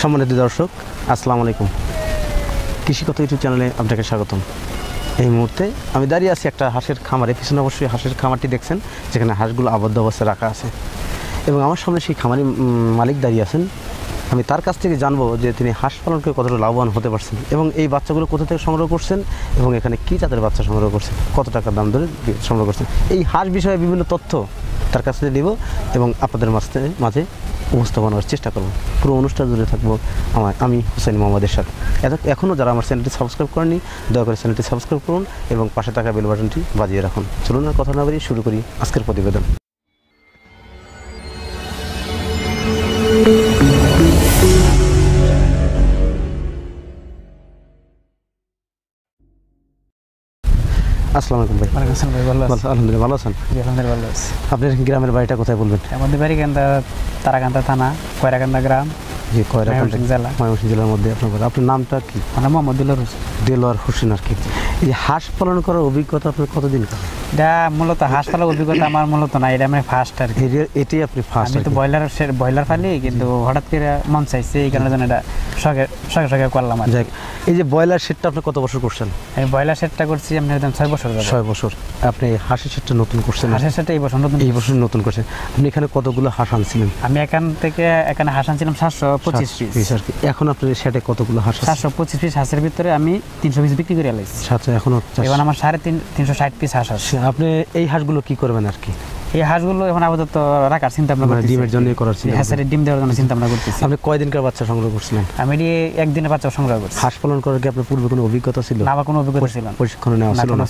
সম্মানিত দর্শক, আসসালামু আলাইকুম। কৃষি কথা ইউটিউব চ্যানেলে আপনাকে স্বাগতম। এই মুহূর্তে আমি দাঁড়িয়ে আছি একটা হাঁসের খামারে। পিছনে অবশ্যই হাঁসের খামারটি দেখছেন, যেখানে হাঁসগুলো আবদ্ধ অবস্থায় রাখা আছে এবং আমার সামনে সেই খামারি মালিক দাঁড়িয়ে আছেন। আমি তার কাছ থেকে জানবো যে তিনি হাঁস পালন করে কতটা লাভবান হতে পারছেন এবং এই বাচ্চাগুলো কোথা থেকে সংগ্রহ করছেন এবং এখানে কী জাতের বাচ্চা সংগ্রহ করছেন, কত টাকার দাম ধরে সংগ্রহ করছেন, এই হাঁস বিষয়ে বিভিন্ন তথ্য তার কাছ থেকে দেব এবং আপনাদের মাঝে উপস্থাপনার চেষ্টা করব। পুরো অনুষ্ঠান জুড়ে থাকবো আমি হুসেইন মোহাম্মদের সাথে। এখনও যারা আমার চ্যানেলটি সাবস্ক্রাইব করেনি, দয়া করে চ্যানেলটি সাবস্ক্রাইব করুন এবং পাশে থাকা বেল বাটনটি বাজিয়ে রাখুন। চলুন আর কথা না বাড়িয়ে শুরু করি আজকের প্রতিবেদন। আসসালামু আলাইকুম ভাই। ওয়ালাইকুম আসসালাম ভাই, ভালো আছেন? আলহামদুলিল্লাহ, ভালো আছেন? জি আলহামদুলিল্লাহ ভালো আছি। আপনার গ্রামের বাড়িটা কোথায় বলবেন? আমাদের বাড়ি কান্দা, তারাকান্দা থানা, কয়রাকান্দা গ্রাম, যে কয়রাকান্দা জেলা, ময়মনসিংহ জেলার মধ্যে। আপনার নামটা কি? আমার নাম মোহাম্মদ দেলোয়ার হোসেন আর কি। এই যে হাঁস পালন করার অভিজ্ঞতা আপনার কতদিন? এটা মূলত হাঁস পালার অভিজ্ঞতা আমার মূলত না, এটা আমি ফার্স্ট আর কি। এটাই আপনি ফার্স্ট? আমি তো ব্রয়লার ফালি, কিন্তু হঠাৎ করে মন চাইছে, এই কারণে এটা শখে করলাম আর কি। এই যে ব্রয়লার শেডটা আপনি কত বছর করছেন? আমি ব্রয়লার সেটটা করছি আমি একদম 6 বছর। 6 বছর। আপনি হাঁসের শেডটা নতুন করছেন? হাঁসের সেটটা এই বছর নতুন করছেন। আপনি এখানে কতগুলো হাঁস আনছিলেন? আমি এখানে হাঁস আনছিলাম 725 পিস আর কি। এখন আপনার শেডে কতগুলো হাঁস? 725 পিস হাঁসের ভিতরে আমি 300 পিস বিক্রি করে আলাইছি। এখনো আমার 360 পিস হাঁস আছে। আপনি এই হাঁসগুলো কি করবেন আর কি? এই হাঁসগুলো এখন আপাতত রাখার চিন্তা ভাবনা করতেছি, ডিমের জন্য করার চিন্তা। হ্যাঁ স্যার, ডিম দেওয়ার জন্য চিন্তা ভাবনা করতেছি। আপনি কয়দিনকার বাচ্চা সংগ্রহ করছিলেন? আমি একদিনের বাচ্চা সংগ্রহ করছি। হাঁস পালন করার কি আপনার পূর্বে কোনো অভিজ্ঞতা ছিল? না, আমার কোনো অভিজ্ঞতা ছিল না, প্রশিক্ষণ নেওয়া ছিল না।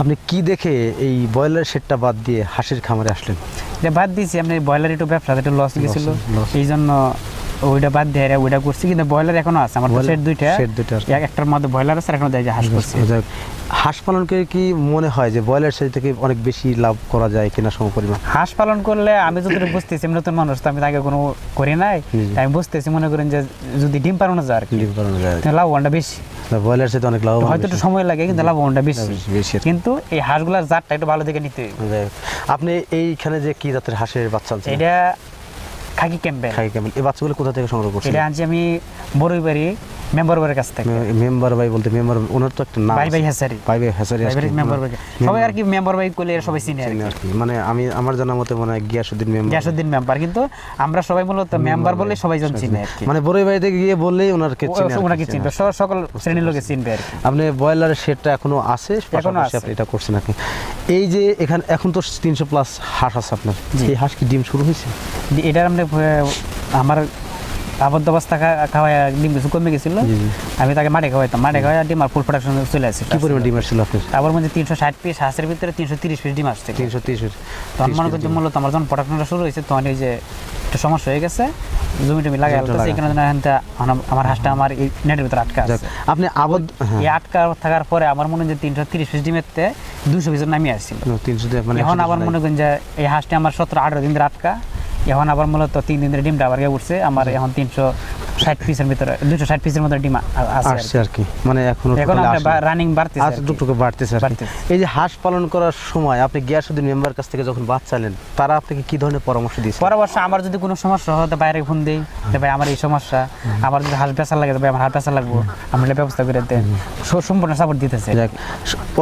আপনি কি দেখে এই ব্রয়লার শেডটা বাদ দিয়ে হাঁসের খামারে আসলেন? এটা বাদ দিয়েছি, আপনি ব্রয়লার একটু ব্যবসাতে একটু লস গেছিল, এই জন্য ওইটা বাদ দিয়ে ওইটা করছি। কিন্তু ব্রয়লার এখনো আছে আমার, শেড দুইটা, একটার মধ্যে ব্রয়লার আছে, এখনো দেখে হাঁস করছি। হাঁস পালন করে কি মনে হয় যে ব্রয়লার শেড থেকে অনেক বেশি লাভ করা যায় কিনা সমপরিমাণ? হাঁস পালন করলে আমি যতটুকু বুঝতেছি, আমি নতুন মানুষ তো, আমি আগে কোনো করি নাই, আমি বুঝতেছি, মনে করেন যে যদি ডিম পালন যায় আর কি, ডিম পালন যায় লাভবানটা বেশি। ব্রয়লার সাথে অনেক লাভ, হয়তো একটু সময় লাগে, কিন্তু লাভবানটা বেশি। কিন্তু এই হাঁসগুলোর জাতটা একটু ভালো দিকে নিতে হবে। আপনি এইখানে যে কি জাতের হাঁসের বাচ্চা আনছেন? এটা খাকি ক্যাম্পেল। এই বাচ্চাগুলো কোথা থেকে সংগ্রহ করছেন? এটা আনছি আমি বড়ইবাড়ি মেম্বার বাড়ির কাছ থেকে। মেম্বার ভাই বলতে মেম্বার ওনার তো একটা নাম, ভাই হ্যাসারি। মেম্বার ভাই সবাই আর কি মেম্বার ভাই কইলে সবাই চিনে আর কি। মানে আমার জানা মতে মনে হয় গিয়াসউদ্দিন মেম্বার, কিন্তু আমরা সবাই মূলত মেম্বার বলে সবাই জন চিনে আর কি। মানে বড়ইবাড়িতে গিয়ে বললেই ওনাকে চিনবে, সকল শ্রেণীর লোকে চিনবে আর কি। আপনি ব্রয়লারের শেডটা এখনো আছে? এখনো আছে। আপনি এটা করছেন নাকি? এই যে এখানে এখন তো 300 প্লাস হাঁস আছে আপনার, এই হাঁস কি ডিম শুরু হয়েছে? এটা আমার আবদ্ধ অবস্থা খাওয়ায় ডিম কিছু কমে গেছিল, আমি তাকে মাঠে খাওয়াইতাম, মাঠে খাওয়াই ডিম আর ফুল প্রোডাকশন চলে আসছে। কি পরিমাণ ডিম আসছিল আপনার? তারপর মধ্যে 360 পিস হাঁসের ভিতরে 330 পিস ডিম আসছে। 330। তখন মনে করছি মূলত আমার যখন প্রোডাকশনটা শুরু হয়েছে, তখন এই যে একটু সমস্যা হয়ে গেছে, জমি লাগাই আলতেছে, এই কারণে আমার হাঁসটা আমার এই নেটের ভিতরে আটকা আছে। আপনি আবদ্ধ এই আটকা থাকার পরে আমার মনে হয় যে 330 পিস ডিমের 200 পিস নামিয়ে আসছিল। এখন আবার মনে করেন যে এই হাঁসটা আমার 17-18 দিন ধরে আটকা, এখন আবার মূলত 3 দিন ধরে ডিমটা আবার উঠছে। আমার এখন 360 পিসের ভিতরে 260 পিসের মতো ডিম আসছে আর কি। মানে এখন রানিং বাড়তেছে। এই যে হাঁস পালন করার সময় আপনি গিয়াসউদ্দিন মেম্বার কাছ থেকে যখন বাচ্চা নেন, তারা আপনাকে কি ধরনের পরামর্শ দিয়েছে? পরামর্শ, আমার যদি কোনো সমস্যা হয় তো বাইরে ফোন দেই, ভাই আমার এই সমস্যা, আমার যদি হাঁস বেচা লাগে, ভাই আমার হাঁস বেচা লাগবো, আমরা ব্যবস্থা করে দেন, সম্পূর্ণ সাপোর্ট দিতেছে।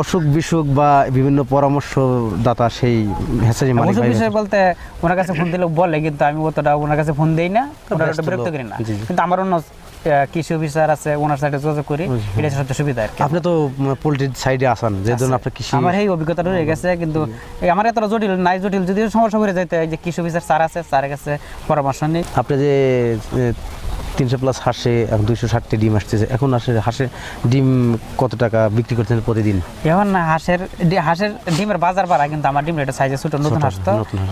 অসুখ বিসুখ বা বিভিন্ন পরামর্শদাতা সেই হ্যাচারি মালিক বিষয় বলতে ওনার কাছে ফোন দিলে বলে, কিন্তু আমি অতটা ওনার কাছে ফোন দেই না, ওনার বিরক্ত করি না। কিন্তু আমার অন্য কৃষি অফিসার আছে, ওনার সাথে যোগাযোগ করি, এটা সবচেয়ে সুবিধা আর কি। আপনি তো পোল্ট্রির সাইডে আছেন, যে জন্য আপনার কৃষি, আমার এই অভিজ্ঞতাটা রয়ে গেছে। কিন্তু আমার এতটা জটিল যদি সমস্যা করে যাইতে হয়, যে কৃষি অফিসার স্যার আছে, স্যারের কাছে পরামর্শ নেই। আপনি যে 300 প্লাস হাঁসে 260টি ডিম আসতেছে, এখন হাঁসের ডিম কত টাকা বিক্রি করছেন প্রতিদিন? এখন হাঁসের ডিমের বাজার বাড়া, কিন্তু আমার ডিম রেটের সাইজে ছোট, নতুন হাঁস তো,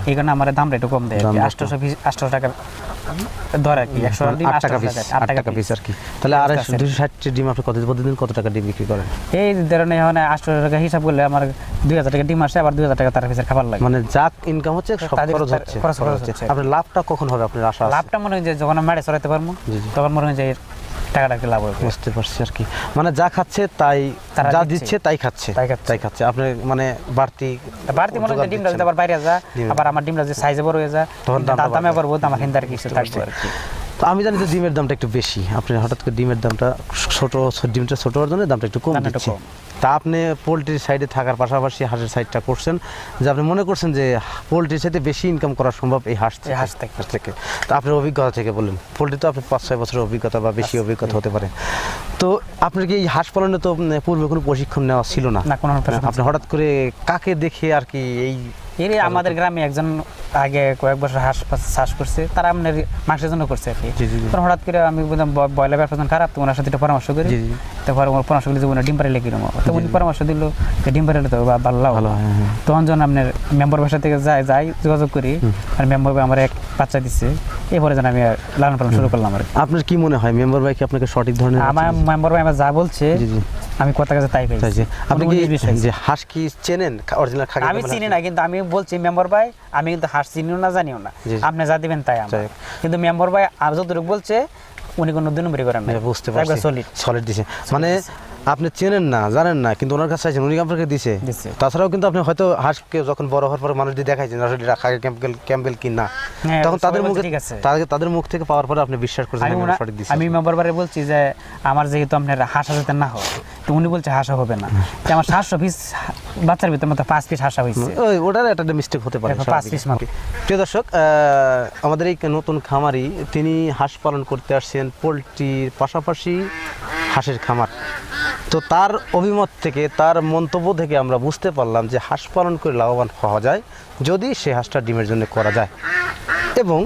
এই কারণে আমার দাম রেটও কম দেয়, 800 টাকা ধর আর কি। 8 টাকা পিস আর কি। তাহলে 260টি ডিম আপনি প্রতিদিন কত টাকা ডিম বিক্রি করেন? এই ধরনের এখন 800 টাকা হিসাব করলে আমার 2000 টাকা ডিম আসে, আবার 2000 টাকা তার পিসের খাবার লাগে। মানে যাক ইনকাম হচ্ছে, সব খরচ হচ্ছে। আপনার লাভটা কখন হবে আপনার আশা? লাভটা মনে হয় যে যখন আমি মাঠে চড়াইতে পারবো, তখন মনে হয় যে টাকাটা লাভ হবে। বুঝতে পারছি আর কি। মানে যা খাচ্ছে তাই, যা দিচ্ছে তাই খাচ্ছে। আপনি মানে বাড়তি মনে হয় ডিমটা যদি আবার বাইরে যা, আবার আমার ডিমটা যে সাইজে বড় হয়ে যায়, তখন দামে আবার বহুত আমার হিন্দার কিছু থাকবে আর কি। তো আমি জানি যে ডিমের দামটা একটু বেশি, আপনি হঠাৎ করে ডিমের দামটা ডিমটা ছোট হওয়ার জন্য দামটা একটু কম দামটা একটু দিচ্ছে। কম। তা আপনি পোলট্রির সাইডে থাকার পাশাপাশি হাঁসের সাইডটা করছেন, যে আপনি মনে করছেন যে পোলট্রির সাথে বেশি ইনকাম করা সম্ভব এই হাঁস থেকে। তো আপনার অভিজ্ঞতা থেকে বলেন, পোলট্রি তো আপনার 5-6 বছরের অভিজ্ঞতা বা বেশি অভিজ্ঞতা হতে পারে। তো আপনার কি এই হাঁস পালনে তো পূর্বে কোনো প্রশিক্ষণ নেওয়া ছিল না? না, কোনো আপনি হঠাৎ করে কাকে দেখে আর কি এই আমাদের গ্রামে একজন আগে কয়েক বছর হাঁস চাষ করছে, তারা আপনার মাংসের জন্য করছে আর কি। তখন হঠাৎ করে আমি বললাম ব্রয়লার ব্যবসা খারাপ, তো ওনার সাথে একটা পরামর্শ করি। তারপর আমার পরামর্শ করলে যে উনি ডিম পাড়াইলে কিরকম, তো উনি পরামর্শ দিল যে ডিম পাড়াইলে তো ভালো। তখন যখন আপনার মেম্বার বাসা থেকে যাই যোগাযোগ করি, আর মেম্বার ভাই আমার এক বাচ্চা দিচ্ছে, এরপরে যেন আমি লালন পালন শুরু করলাম। আর আপনার কি মনে হয় মেম্বার ভাই কি আপনাকে সঠিক ধরনের? আমার মেম্বার ভাই আমার যা বলছে আমি কথা কাছে তাই পাইছি। আপনি কি যে হাঁস কি চেনেন অরিজিনাল খাকি? আমি চিনি না, কিন্তু আমি বলছি মেম্বার ভাই আমি কিন্তু হাঁস চিনিও না জানিও না, আপনি যা দিবেন তাই আমার। কিন্তু মেম্বার ভাই আর যতটুকু বলছে উনি কোনো 2 নম্বরই করেন না। বুঝতে পারছি, সলিড দিছে। মানে আপনি চেনেন না, জানেন না, কিন্তু ওনার কাছে আছেন, উনি আপনাকে দিছে। তাছাড়াও কিন্তু আপনি হয়তো হাঁসকে যখন বড় হওয়ার পরে মানুষ দিয়ে দেখাইছেন আসলে খাকি ক্যাম্পবেল কি না, তখন তাদের মুখ থেকে পাওয়ার পরে আপনি বিশ্বাস করছেন সঠিক দিছে। আমি মেম্বার ভাই বলছি যে আমার যেহেতু আপনার হাঁস যাতে না হয়, তো উনি বলছে হাঁসা হবে না, আমার 700 পিস বাচ্চার ভিতর মতো 5 পিস হাঁসা হয়েছে। ওটার একটা মিস্টেক হতে পারে, 5 পিস মাত্র। প্রিয় দর্শক, আমাদের এই নতুন খামারি তিনি হাঁস পালন করতে আসছেন, পোলট্রির পাশাপাশি হাঁসের খামার। তো তার অভিমত থেকে, তার মন্তব্য থেকে আমরা বুঝতে পারলাম যে হাঁস পালন করে লাভবান হওয়া যায় যদি সে হাঁসটা ডিমের জন্য করা যায়। এবং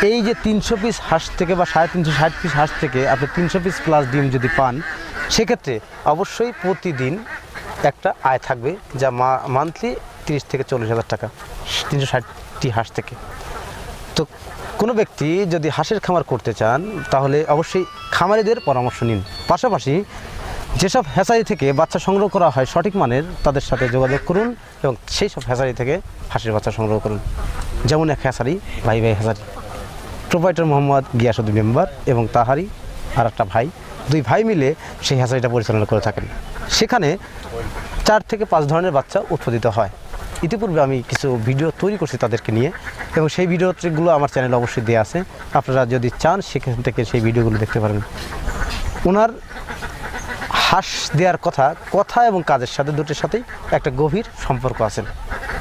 এই যে 300 পিস হাঁস থেকে বা 360 পিস হাঁস থেকে আপনি 300 পিস প্লাস ডিম যদি পান, সেক্ষেত্রে অবশ্যই প্রতিদিন একটা আয় থাকবে, যা মান্থলি 30 থেকে 40 হাজার টাকা 360টি হাঁস থেকে। তো কোনো ব্যক্তি যদি হাঁসের খামার করতে চান তাহলে অবশ্যই খামারিদের পরামর্শ নিন। পাশাপাশি যেসব হ্যাচারি থেকে বাচ্চা সংগ্রহ করা হয় সঠিক মানের, তাদের সাথে যোগাযোগ করুন এবং সেই সব হ্যাচারি থেকে হাঁসের বাচ্চা সংগ্রহ করুন। যেমন এক হ্যাচারি ভাই hatchery, proprietor Mohammad Giasuddin member এবং তাহারি আর একটা ভাই, 2 ভাই মিলে সেই হ্যাচারিটা পরিচালনা করে থাকেন। সেখানে 4 থেকে 5 ধরনের বাচ্চা উৎপাদিত হয়। ইতিপূর্বে আমি কিছু ভিডিও তৈরি করছি তাদেরকে নিয়ে, এবং সেই ভিডিওগুলো আমার চ্যানেলে অবশ্যই দেওয়া আছে, আপনারা যদি চান সেখান থেকে সেই ভিডিওগুলো দেখতে পারেন। ওনার হাঁস দেওয়ার কথা এবং কাজের সাথে দুটোর সাথেই একটা গভীর সম্পর্ক আছে,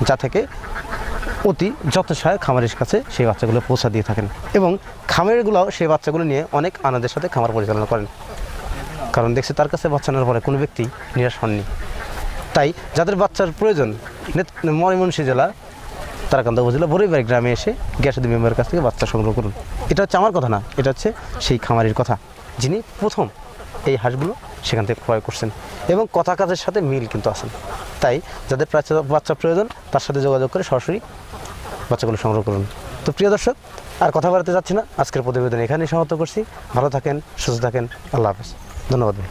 যা থেকে অতি যত্নসহায় খামারের কাছে সেই বাচ্চাগুলো পৌঁছা দিয়ে থাকেন, এবং খামারিগুলোও সেই বাচ্চাগুলো নিয়ে অনেক আনন্দের সাথে খামার পরিচালনা করেন, কারণ দেখছে তার কাছে বাচ্চা নেওয়ার পরে কোনো ব্যক্তি নিরাশ হননি। তাই যাদের বাচ্চার প্রয়োজন ময়মনসিংহ জেলা তারাকান্দা উপজেলা বড়ইবাড়ি গ্রামে এসে গিয়াসউদ্দিন মেম্বারের কাছ থেকে বাচ্চা সংগ্রহ করুন। এটা হচ্ছে আমার কথা না, এটা হচ্ছে সেই খামারির কথা, যিনি প্রথম এই হাঁসগুলো সেখান থেকে ক্রয় করছেন, এবং কথা কাজের সাথে মিল কিন্তু আছেন। তাই যাদের বাচ্চা প্রয়োজন তার সাথে যোগাযোগ করে সরাসরি বাচ্চাগুলো সংগ্রহ করুন। তো প্রিয় দর্শক, আর কথা বলতে যাচ্ছি না, আজকের প্রতিবেদন এখানেই সমাপ্ত করছি। ভালো থাকেন, সুস্থ থাকেন, আল্লাহ হাফেজ, ধন্যবাদ ভাই।